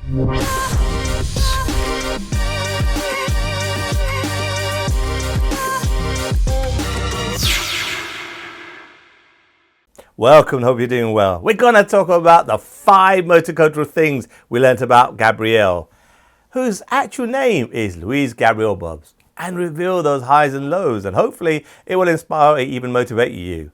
Welcome, hope you're doing well. We're going to talk about the 5 multicultural things we learnt about Gabrielle, whose actual name is Louise Gabrielle Bobbs, and reveal those highs and lows, and hopefully it will inspire or even motivate you,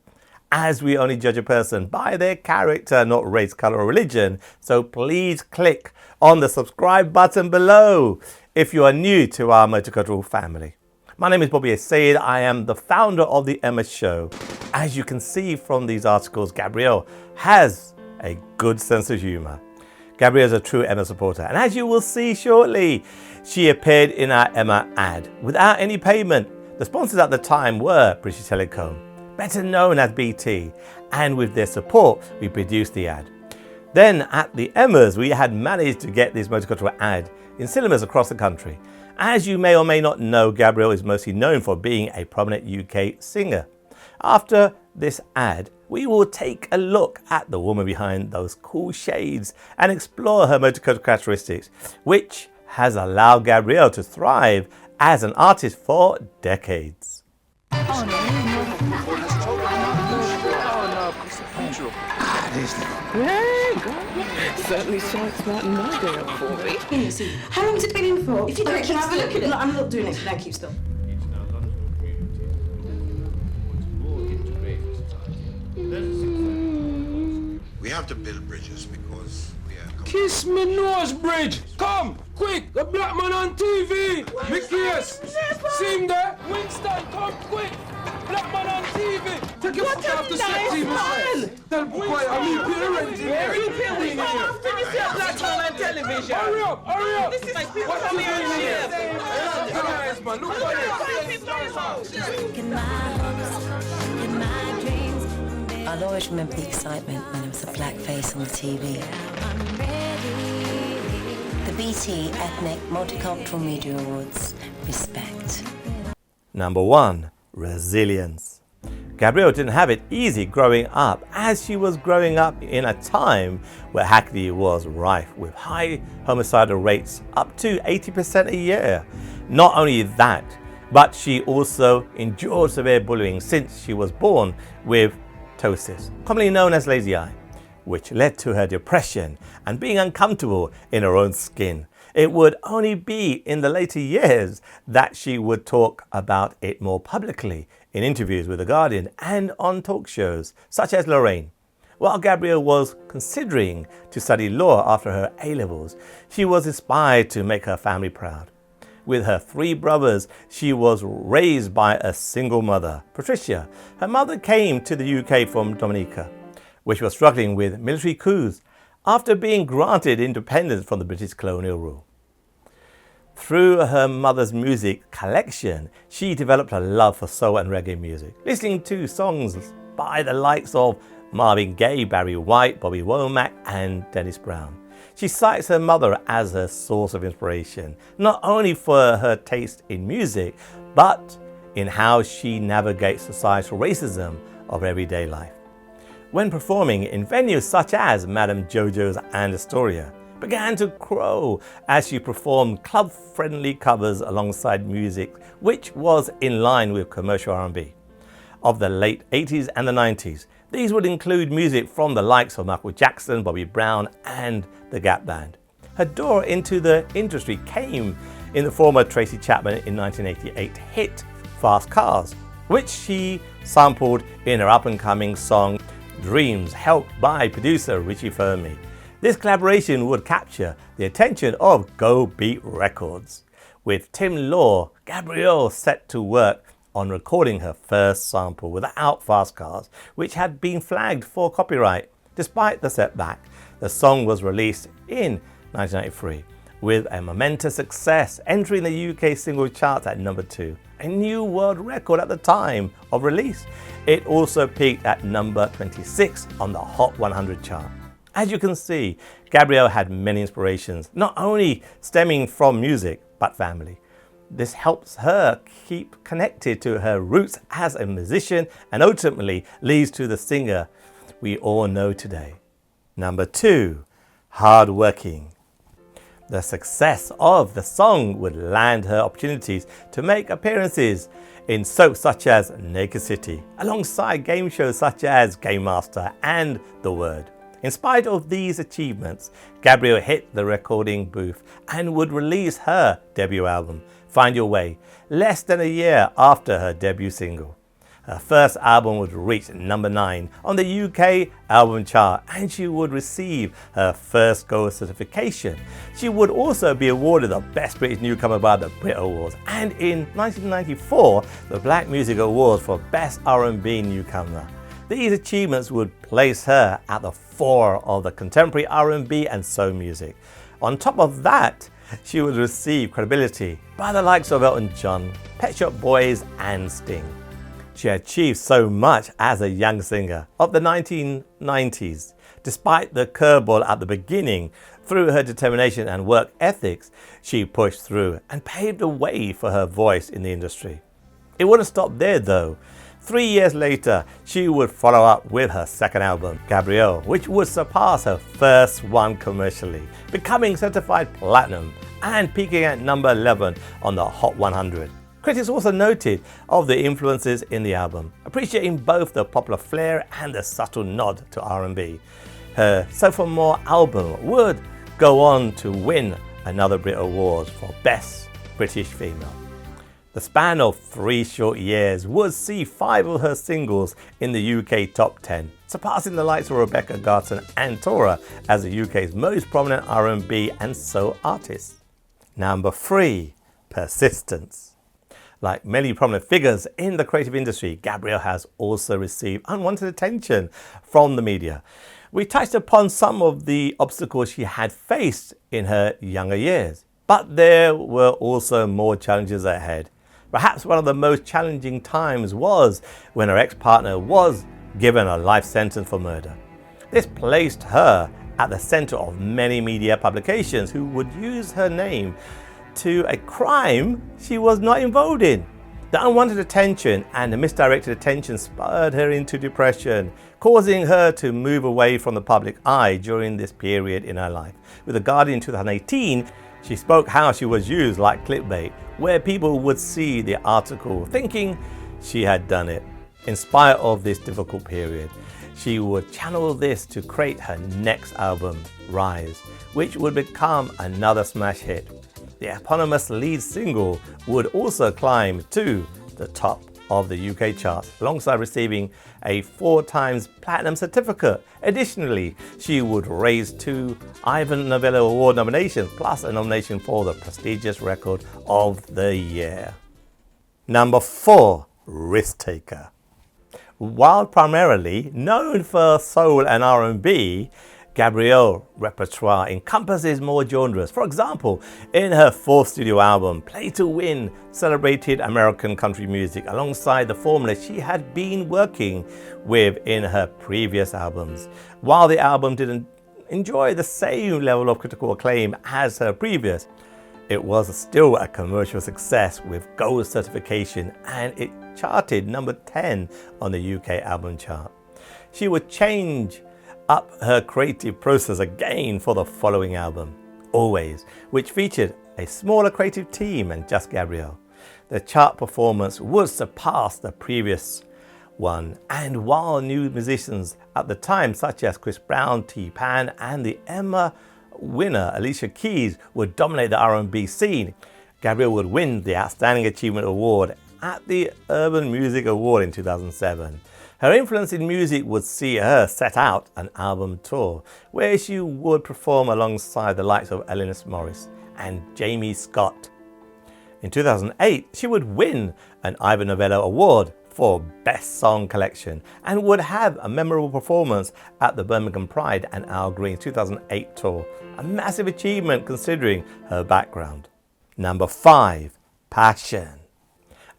as we only judge a person by their character, not race, color or religion. So please click on the subscribe button below if you are new to our multicultural family. My name is Bobby Said. I am the founder of the Emma Show. As you can see from these articles, Gabrielle has a good sense of humor. Gabrielle is a true Emma supporter, and as you will see shortly, she appeared in our Emma ad without any payment. The sponsors at the time were British Telecom, better known as BT, and with their support, we produced the ad. Then at the Emmas, we had managed to get this multicultural ad in cinemas across the country. As you may or may not know, Gabrielle is mostly known for being a prominent UK singer. After this ad, we will take a look at the woman behind those cool shades and explore her multicultural characteristics, which has allowed Gabrielle to thrive as an artist for decades. Certainly smart and my day up for me. How long has it been in for? If you don't, can I have a look at it? No, I'm not doing it. No, keep still. We have to build bridges because we are... Kiss me nose bridge! Come! Quick! The black man on TV! Mickey's! See him there? Winston, come quick! Black man on TV! Take your foot off the set, TV! Tell boy, I mean parents in here! You feel we go after this here black man on television! Hurry up! Hurry up! This is like people coming on here! Guys, man, look at I'll always remember the excitement when there was a black face on the TV. The BT Ethnic Multicultural Media Awards. Respect. Number 1. Resilience. Gabrielle didn't have it easy growing up, as she was growing up in a time where Hackney was rife with high homicidal rates up to 80% a year. Not only that, but she also endured severe bullying since she was born with Ptosis, commonly known as lazy eye, which led to her depression and being uncomfortable in her own skin. It would only be in the later years that she would talk about it more publicly in interviews with The Guardian and on talk shows such as Lorraine. While Gabrielle was considering to study law after her A-levels, she was inspired to make her family proud. With her 3 brothers, she was raised by a single mother, Patricia. Her mother came to the UK from Dominica, which was struggling with military coups after being granted independence from the British colonial rule. Through her mother's music collection, she developed a love for soul and reggae music, listening to songs by the likes of Marvin Gaye, Barry White, Bobby Womack and Dennis Brown. She cites her mother as her source of inspiration, not only for her taste in music, but in how she navigates societal racism of everyday life. When performing in venues such as Madame Jojo's and Astoria, began to grow as she performed club-friendly covers alongside music which was in line with commercial R&B of the late 80s and the 90s. These would include music from the likes of Michael Jackson, Bobby Brown and the Gap Band. Her door into the industry came in the form of Tracy Chapman in 1988 hit Fast Cars, which she sampled in her up-and-coming song Dreams, helped by producer Richie Fermi. This collaboration would capture the attention of Go Beat Records. With Tim Law, Gabrielle set to work on recording her first sample without Fast Cars, which had been flagged for copyright. Despite the setback, the song was released in 1993 with a momentous success, entering the UK single charts at number 2, a new world record at the time of release. It also peaked at number 26 on the Hot 100 chart. As you can see, Gabrielle had many inspirations, not only stemming from music, but family. This helps her keep connected to her roots as a musician and ultimately leads to the singer we all know today. Number 2, hardworking. The success of the song would land her opportunities to make appearances in soaps such as Naked City, alongside game shows such as Game Master and The Word. In spite of these achievements, Gabrielle hit the recording booth and would release her debut album, Find Your Way, less than a year after her debut single. Her first album would reach number 9 on the UK album chart, and she would receive her first gold certification. She would also be awarded the Best British Newcomer by the Brit Awards, and in 1994 the Black Music Awards for Best R&B Newcomer. These achievements would place her at the fore of the contemporary R&B and soul music. On top of that, she would receive credibility by the likes of Elton John, Pet Shop Boys and Sting. She achieved so much as a young singer of the 1990s. Despite the curveball at the beginning, through her determination and work ethics, she pushed through and paved the way for her voice in the industry. It wouldn't stop there though. 3 years later, she would follow up with her second album, Gabrielle, which would surpass her first one commercially, becoming certified platinum and peaking at number 11 on the Hot 100. Critics also noted of the influences in the album, appreciating both the popular flair and the subtle nod to R&B. Her Sophomore album would go on to win another Brit Award for Best British Female. The span of 3 short years would see 5 of her singles in the UK top 10, surpassing the likes of Rebecca Garson and Tora as the UK's most prominent R&B and soul artists. Number 3. Persistence. Like many prominent figures in the creative industry, Gabrielle has also received unwanted attention from the media. We touched upon some of the obstacles she had faced in her younger years, but there were also more challenges ahead. Perhaps one of the most challenging times was when her ex-partner was given a life sentence for murder. This placed her at the center of many media publications who would use her name to a crime she was not involved in. The unwanted attention and the misdirected attention spurred her into depression, causing her to move away from the public eye during this period in her life. With The Guardian in 2018, she spoke how she was used like clickbait, where people would see the article thinking she had done it. In spite of this difficult period, she would channel this to create her next album, Rise, which would become another smash hit. The eponymous lead single would also climb to the top of the UK charts, alongside receiving a 4 times platinum certificate. Additionally, she would raise 2 Ivan Novello Award nominations, plus a nomination for the prestigious Record of the Year. Number 4. Risk Taker. While primarily known for soul and R&B, Gabrielle's repertoire encompasses more genres. For example, in her 4th studio album, Play to Win celebrated American country music alongside the formula she had been working with in her previous albums. While the album didn't enjoy the same level of critical acclaim as her previous, it was still a commercial success with gold certification, and it charted number 10 on the UK album chart. She would change up her creative process again for the following album, Always, which featured a smaller creative team and just Gabrielle. The chart performance would surpass the previous one, and while new musicians at the time such as Chris Brown, T-Pan and the Emma winner Alicia Keys would dominate the R&B scene, Gabrielle would win the Outstanding Achievement Award at the Urban Music Award in 2007. Her influence in music would see her set out an album tour, where she would perform alongside the likes of Alanis Morris and Jamie Scott. In 2008, she would win an Ivor Novello Award for Best Song Collection and would have a memorable performance at the Birmingham Pride and Al Green's 2008 tour, a massive achievement considering her background. Number 5. Passion.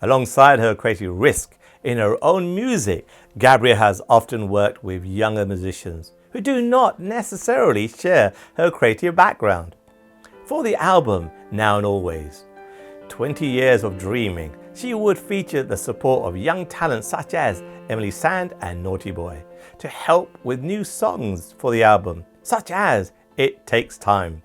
Alongside her creative risk in her own music, Gabrielle has often worked with younger musicians who do not necessarily share her creative background. For the album Now and Always, 20 Years of Dreaming, she would feature the support of young talents such as Emily Sand and Naughty Boy to help with new songs for the album, such as It Takes Time.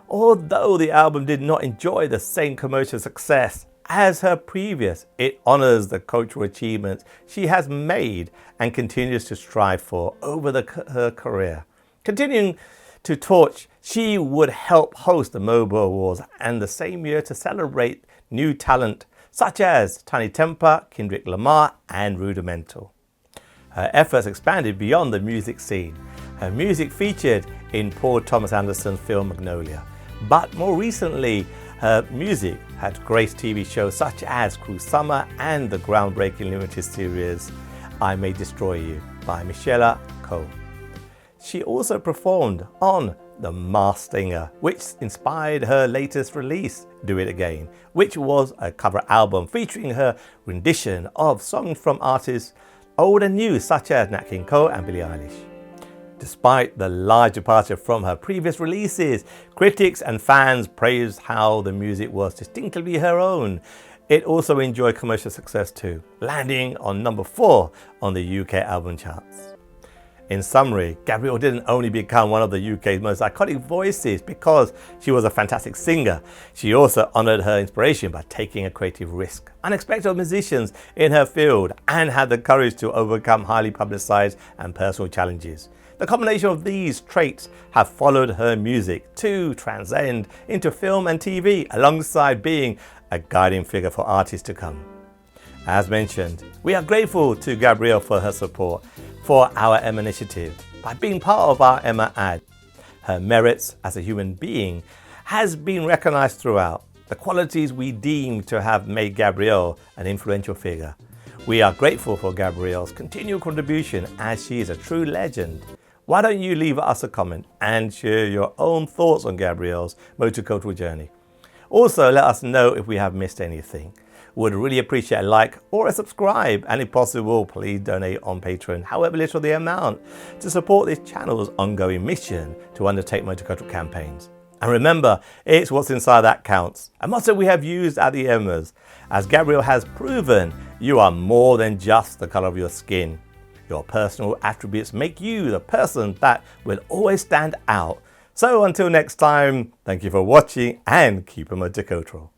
Although the album did not enjoy the same commercial success as her previous, it honors the cultural achievements she has made and continues to strive for over her career. Continuing to torch, she would help host the Mobile Awards and the same year to celebrate new talent such as Tiny Temper, Kendrick Lamar and Rudimental. Her efforts expanded beyond the music scene. Her music featured in Paul Thomas Anderson's film Magnolia, but more recently her music had graced TV shows such as Cruel Summer and the groundbreaking limited series I May Destroy You by Michelle Cole. She also performed on The Masked Singer, which inspired her latest release, Do It Again, which was a cover album featuring her rendition of songs from artists old and new such as Nat King Cole and Billie Eilish. Despite the large departure from her previous releases, critics and fans praised how the music was distinctively her own. It also enjoyed commercial success too, landing on number 4 on the UK album charts. In summary, Gabrielle didn't only become one of the UK's most iconic voices because she was a fantastic singer, she also honoured her inspiration by taking a creative risk, unexpected musicians in her field, and had the courage to overcome highly publicised and personal challenges. The combination of these traits have followed her music to transcend into film and TV, alongside being a guiding figure for artists to come. As mentioned, we are grateful to Gabrielle for her support for our Emma initiative by being part of our Emma ad. Her merits as a human being has been recognised throughout, the qualities we deem to have made Gabrielle an influential figure. We are grateful for Gabrielle's continual contribution as she is a true legend. Why don't you leave us a comment and share your own thoughts on Gabrielle's multicultural journey? Also, let us know if we have missed anything. Would really appreciate a like or a subscribe, and if possible, please donate on Patreon, however little the amount, to support this channel's ongoing mission to undertake multicultural campaigns. And remember, it's what's inside that counts, a motto we have used at the Emmas. As Gabrielle has proven, you are more than just the colour of your skin. Your personal attributes make you the person that will always stand out. So until next time, thank you for watching and keep it multicultural.